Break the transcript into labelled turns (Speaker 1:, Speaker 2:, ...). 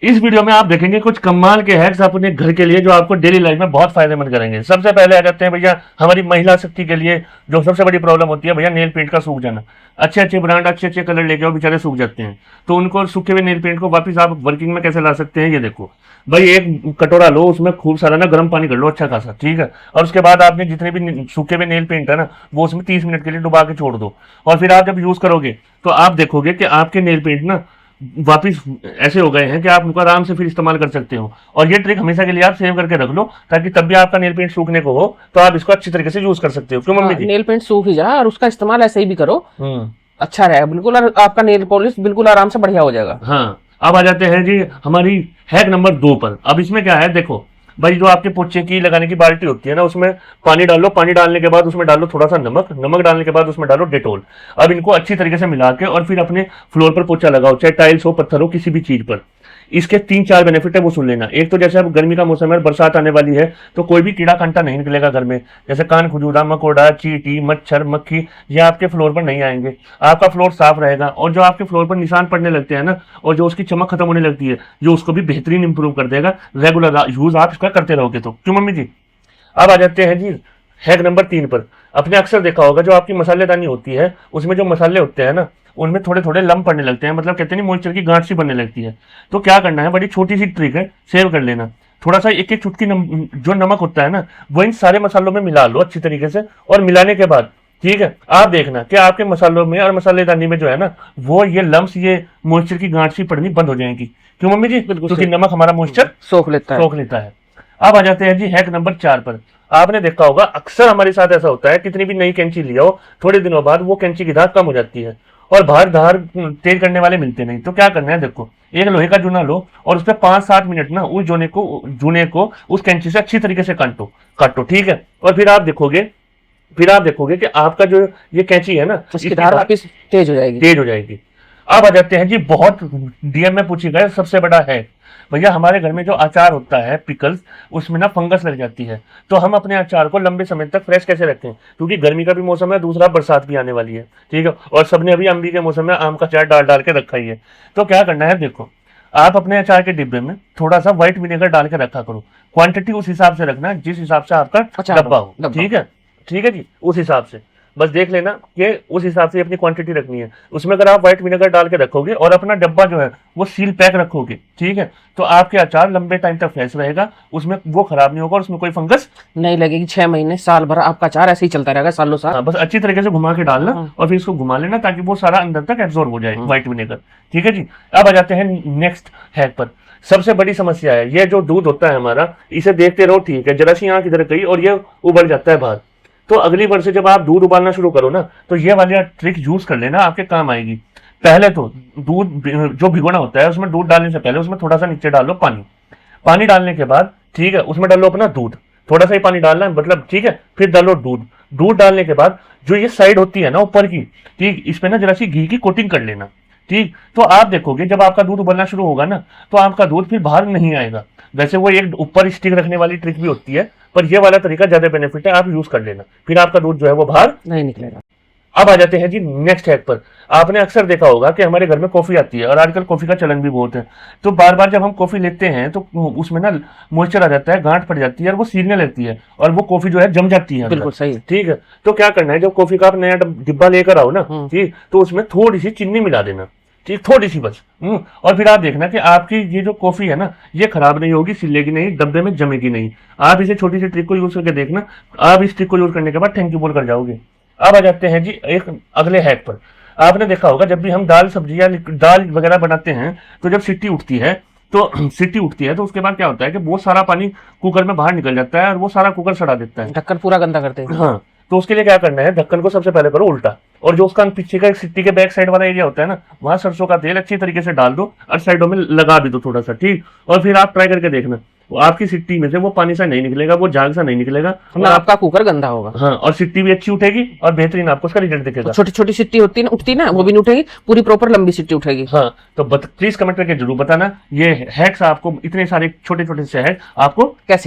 Speaker 1: इस वीडियो में आप देखेंगे कुछ कमाल के हैक्स अपने घर के लिए जो आपको डेली लाइफ में बहुत फायदेमंद करेंगे। सबसे पहले आ जाते हैं भैया हमारी महिला शक्ति के लिए जो सबसे बड़ी प्रॉब्लम होती है भैया नेल पेंट का सूख जाना। अच्छे अच्छे ब्रांड अच्छे अच्छे कलर लेके आओ, बेचारे सूख जाते हैं। तो उनको सूखे हुए नेल पेंट को वापस आप वर्किंग में कैसे ला सकते हैं, ये देखो भाई। एक कटोरा लो, उसमें खूब सारा ना गर्म पानी कर लो अच्छा खासा, ठीक है। और उसके बाद आपने जितने भी सूखे हुए नेल पेंट है ना वो उसमें 30 मिनट के लिए डुबा के छोड़ दो। और फिर आप जब यूज करोगे तो आप देखोगे कि आपके नेल पेंट ना वापिस ऐसे हो गए हैं कि आप उनको आराम से फिर इस्तेमाल कर सकते हो। और ये ट्रिक हमेशा के लिए आप सेव करके रख लो, ताकि तब भी आपका नेल पेंट सूखने को हो तो आप इसको अच्छी तरीके से यूज कर सकते हो। क्यों मम्मी जी?
Speaker 2: नेल पेंट सूख ही जाए और उसका इस्तेमाल ऐसे ही भी करो, अच्छा रहेगा बिल्कुल, और आपका नेल पॉलिश बिल्कुल आराम से बढ़िया हो जाएगा।
Speaker 1: हाँ, अब आ जाते हैं जी हमारी हैक नंबर 2 पर। अब इसमें क्या है, देखो भाई, जो आपके पोछे की लगाने की बाल्टी होती है ना, उसमें पानी डालो। पानी डालने के बाद उसमें डालो थोड़ा सा नमक। नमक डालने के बाद उसमें डालो डेटोल। अब इनको अच्छी तरीके से मिला के और फिर अपने फ्लोर पर पोछा लगाओ, चाहे टाइल्स हो, पत्थर हो, किसी भी चीज पर। इसके 3-4 बेनिफिट है, वो सुन लेना। एक तो जैसे अब गर्मी का मौसम है, बरसात आने वाली है, तो कोई भी कीड़ा कांटा नहीं निकलेगा घर में। जैसे कान खुजूरा, मकोड़ा, चींटी, मच्छर, मक्खी, ये आपके फ्लोर पर नहीं आएंगे। आपका फ्लोर साफ रहेगा। और जो आपके फ्लोर पर निशान पड़ने लगते हैं ना, और जो उसकी चमक खत्म होने लगती है, जो उसको भी बेहतरीन इंप्रूव कर देगा रेगुलर यूज आप इसका करते रहोगे तो। क्यों मम्मी जी? अब आ जाते हैं जी हैक नंबर 3 पर। आपने अक्सर देखा होगा जो आपकी मसालेदानी होती है उसमें जो मसाले होते हैं ना, उनमें थोड़े थोड़े लम्ब पड़ने लगते हैं, मतलब कहते हैं मॉइस्चर की गांठ सी बनने लगती है। तो क्या करना है, बड़ी छोटी सी ट्रिक है, सेव कर लेना। थोड़ा सा एक एक चुटकी जो नमक होता है ना, वो इन सारे मसालों में मिला लो अच्छी तरीके से। और मिलाने के बाद ठीक है, आप देखना कि आपके मसालों में और मसालेदानी में जो है ना, वो ये लम्स, ये मॉइस्चर की गांठ सी पड़नी बंद हो जाएंगी। क्यों मम्मी जी? क्योंकि नमक हमारा मॉइस्चर
Speaker 2: सोख लेता है।
Speaker 1: अब आ जाते हैं जी हैक नंबर 4 पर। आपने देखा होगा अक्सर हमारे साथ ऐसा होता है, कितनी भी नई कैंची लिया हो, थोड़े दिनों बाद वो कैंची की धार कम हो जाती है और बाहर धार तेज करने वाले मिलते नहीं। तो क्या करना है, देखो एक लोहे का जूना लो और उस पर 5-7 मिनट ना उस जूने को उस कैंची से अच्छी तरीके से काटो, ठीक है। और फिर आप देखोगे कि आपका जो ये कैंची है ना,
Speaker 2: इसकी धार वापस तेज हो जाएगी।
Speaker 1: अब आ जाते हैं जी बहुत डीएम में पूछी गए सबसे बड़ा है भैया, हमारे घर में जो अचार होता है पिकल्स, उसमें ना फंगस लग जाती है। तो हम अपने अचार को लंबे समय तक फ्रेश कैसे रखें? क्योंकि गर्मी का भी मौसम है, दूसरा बरसात भी आने वाली है, ठीक है। और सबने अभी अम्बी के मौसम में आम का अचार डाल के रखा ही है। तो क्या करना है, देखो आप अपने अचार के डिब्बे में थोड़ा सा व्हाइट विनेगर डाल के रखा करो। क्वांटिटी उस हिसाब से रखना जिस हिसाब से आपका डब्बा हो, ठीक है जी, उस हिसाब से बस देख लेना कि उस हिसाब से अपनी क्वांटिटी रखनी है। उसमें अगर आप व्हाइट विनेगर डाल के रखोगे और अपना डब्बा जो है वो सील पैक रखोगे, ठीक है, तो आपके अचार लंबे टाइम तक फ्रेश रहेगा, उसमें वो खराब नहीं होगा और उसमें कोई फंगस
Speaker 2: नहीं लगेगी। 6 महीने साल भर आपका अचार ऐसे ही चलता रहेगा, सालों साल।
Speaker 1: बस अच्छी तरीके से घुमा के डालना और फिर इसको घुमा लेना ताकि वो सारा अंदर तक एब्जॉर्ब हो जाए व्हाइट विनेगर, ठीक है जी। अब आ जाते हैं नेक्स्ट हैक पर। सबसे बड़ी समस्या है ये जो दूध होता है हमारा, इसे देखते रहो, ठीक है, जरा सी आंख इधर गई और ये उबल जाता है बाहर। तो अगली बार से जब आप दूध उबालना शुरू करो ना, तो ये वाली ट्रिक यूज कर लेना, आपके काम आएगी। पहले तो दूध जो भिगोना होता है उसमें दूध डालने से पहले उसमें थोड़ा सा नीचे डालो पानी डालने के बाद, ठीक है, उसमें डालो अपना दूध, थोड़ा सा ही पानी डालना है मतलब, ठीक है। फिर डालो दूध डालने के बाद जो ये साइड होती है ना ऊपर की, ठीक, इस पे ना जरा सी घी की कोटिंग कर लेना, ठीक। तो आप देखोगे जब आपका दूध उबलना शुरू होगा ना, तो आपका दूध फिर बाहर नहीं आएगा। वैसे वो एक ऊपर स्टिक रखने वाली ट्रिक भी होती है, पर ये वाला तरीका ज्यादा बेनिफिट है, आप यूज कर लेना, फिर आपका दूध जो है वो बाहर
Speaker 2: नहीं निकलेगा।
Speaker 1: अब आ जाते हैं जी नेक्स्ट हैक पर। आपने अक्सर देखा होगा कि हमारे घर में कॉफी आती है और आजकल कॉफी का चलन भी बहुत है। तो बार बार जब हम कॉफी लेते हैं तो उसमें ना मॉइस्चर आ जाता है, गांठ पड़ जाती है और वो सीलने लगती है और वो कॉफी जो है जम जाती है।
Speaker 2: बिल्कुल सही,
Speaker 1: ठीक है। तो क्या करना है, जब कॉफी का आप नया डिब्बा लेकर आओ ना, ठीक, तो उसमें थोड़ी सी चीनी मिला देना, ठीक, थोड़ी सी बस। और फिर आप देखना कि आपकी ये जो कॉफी है ना, ये खराब नहीं होगी, सिलेगी नहीं, डब्बे में जमेगी नहीं। आप इसे छोटी सी ट्रिक को यूज करके देखना, आप इस ट्रिक को यूज करने के बाद थैंक यू बोल कर जाओगे। अब आ जाते हैं जी एक अगले हैक पर। आपने देखा होगा जब भी हम दाल सब्जी या दाल वगैरह बनाते हैं तो जब सीटी उठती है तो उसके बाद क्या होता है कि बहुत सारा पानी कुकर में बाहर निकल जाता है और वो सारा कुकर सड़ा देता है,
Speaker 2: ढक्कन पूरा गंदा करते हैं।
Speaker 1: हाँ, तो उसके लिए क्या करना है, ढक्कन को सबसे पहले करो उल्टा, और जो उसका पीछे का सिट्टी के बैक साइड वाला एरिया होता है ना, वहां सरसों का तेल अच्छी तरीके से डाल दो और साइडों में लगा भी दो थोड़ा सा, ठीक। और फिर आप ट्राई करके देखना, वो आपकी सिट्टी में से वो पानी सा नहीं निकलेगा, वो झाग सा नहीं निकलेगा,
Speaker 2: ना आपका कुकर गंदा होगा।
Speaker 1: हाँ, और सिट्टी भी अच्छी उठेगी और बेहतरीन आपको उसका रिजल्ट दिखेगा।
Speaker 2: छोटी छोटी सिट्टी उठती ना, वो भी नहीं उठेगी, पूरी प्रॉपर लंबी सिट्टी उठेगी।
Speaker 1: हाँ, तो प्लीज कमेंट करके जरूर बताना ये हैक्स आपको, इतने सारे छोटे छोटे से हैक आपको कैसे